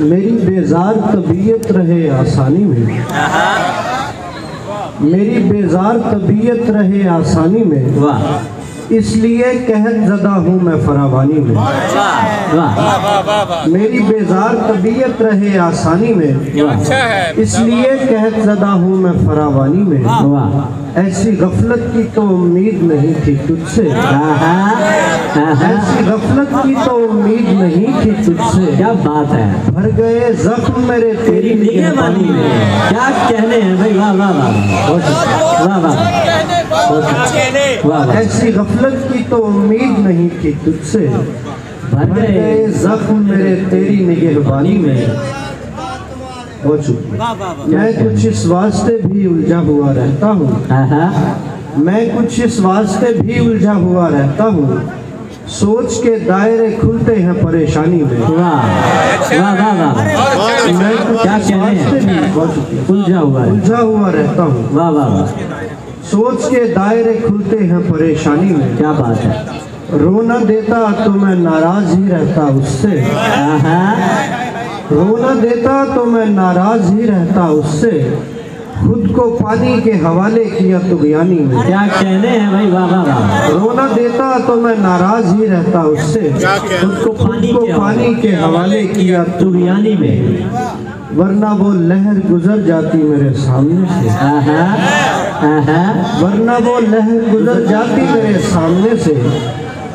मेरी बेजार तबीयत रहे आसानी में, मेरी बेजार तबीयत रहे आसानी में, इसलिए कहत ज़दा हूँ मैं फरावानी में। मेरी बेजार तबीयत रहे आसानी में, इसलिए कहत ज़दा हूँ मैं फरावानी में। ऐसी गफलत की तो उम्मीद नहीं थी तुझसे, ऐसी गफलत की तो उम्मीद नहीं थी तुझसे। क्या बात है, भर गए जख्म मेरे तेरी निगहबानी में। क्या कहने हैं भाई, वाह वाह वाह वाह वाह। ऐसी गफलत की तो उम्मीद नहीं थी तुझसे, भर गए जख्म मेरे तेरी निगहबानी में। हो चुकी मैं कुछ इस वास्ते भी उलझा हुआ रहता हूँ, मैं कुछ इस वास्ते भी उलझा हुआ रहता हूँ, सोच के दायरे खुलते हैं परेशानी में। वाह वाह वाह। मैं कुछ क्या इस वास्ते भी उलझा हुआ रहता हूँ, वाह वाह। सोच के दायरे खुलते हैं परेशानी में। क्या बात है, रोना देता तो मैं नाराज ही रहता उससे, रोना देता तो मैं नाराज ही रहता उससे, खुद को पानी के हवाले किया तुगयानी में। क्या कहने हैं भाई, वाह वाह वाह। रोना देता तो मैं नाराज ही रहता उससे, खुद को पानी के हवाले किया तुगयानी में। वरना वो लहर गुजर जाती मेरे सामने से, वरना वो लहर गुजर जाती मेरे सामने से,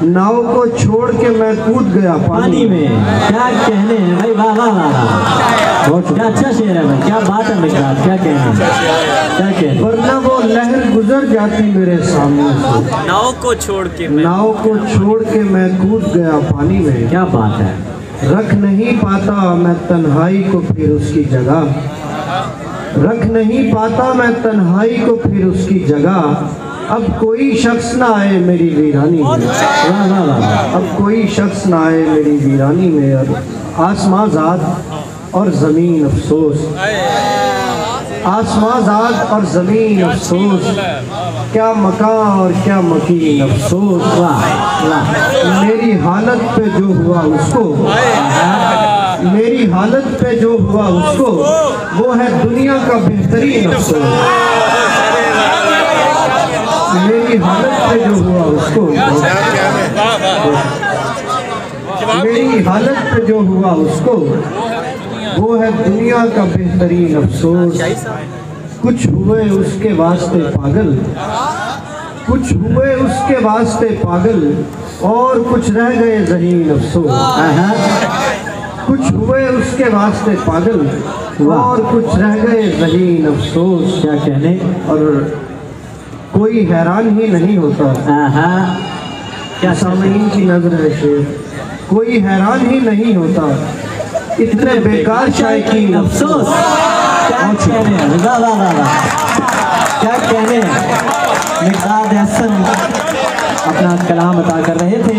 नाव को छोड़ के मैं कूद गया पानी में। क्या कहने हैं भाई, वाह वाह वाह। बहुत क्या अच्छा शेर है भाई, क्या बात है मिकदार, क्या कहने हैं, क्या कहने। वरना वो लहर गुजर जाती मेरे सामने से, नाव को छोड़ के मैं कूद गया पानी में। क्या बात है, रख नहीं पाता मैं तन्हाई को फिर उसकी जगह, रख नहीं पाता मैं तन्हाई को फिर उसकी जगह, अब कोई शख्स ना आए मेरी वीरानी में। अब कोई शख्स ना आए मेरी वीरानी में। और आसमां ज़ाद और ज़मीन अफसोस, आसमां ज़ाद और ज़मीन अफसोस, क्या मकान और क्या मकीन अफसोस। मेरी हालत पे जो हुआ उसको, मेरी हालत पे जो हुआ उसको, वो है दुनिया का बेहतरीन अफसोस। मेरी हालत पे जो हुआ उसको, मेरी हालत पे जो हुआ उसको, वो है दुनिया का बेहतरीन अफसोस। कुछ हुए उसके वास्ते पागल, कुछ हुए उसके वास्ते पागल, और कुछ रह गए ज़हीन अफसोस। कुछ हुए उसके वास्ते पागल, और कुछ रह गए ज़हीन अफसोस। क्या कहने। और कोई हैरान ही नहीं होता, क्या सामईन की नजर है शेर, कोई हैरान ही नहीं होता इतने बेकार शायकीन अफसोस। क्या कहने हैं, वाह वाह वाह। क्या कहने हैं, मिकदार हसन अपना कलाम अता कर रहे थे।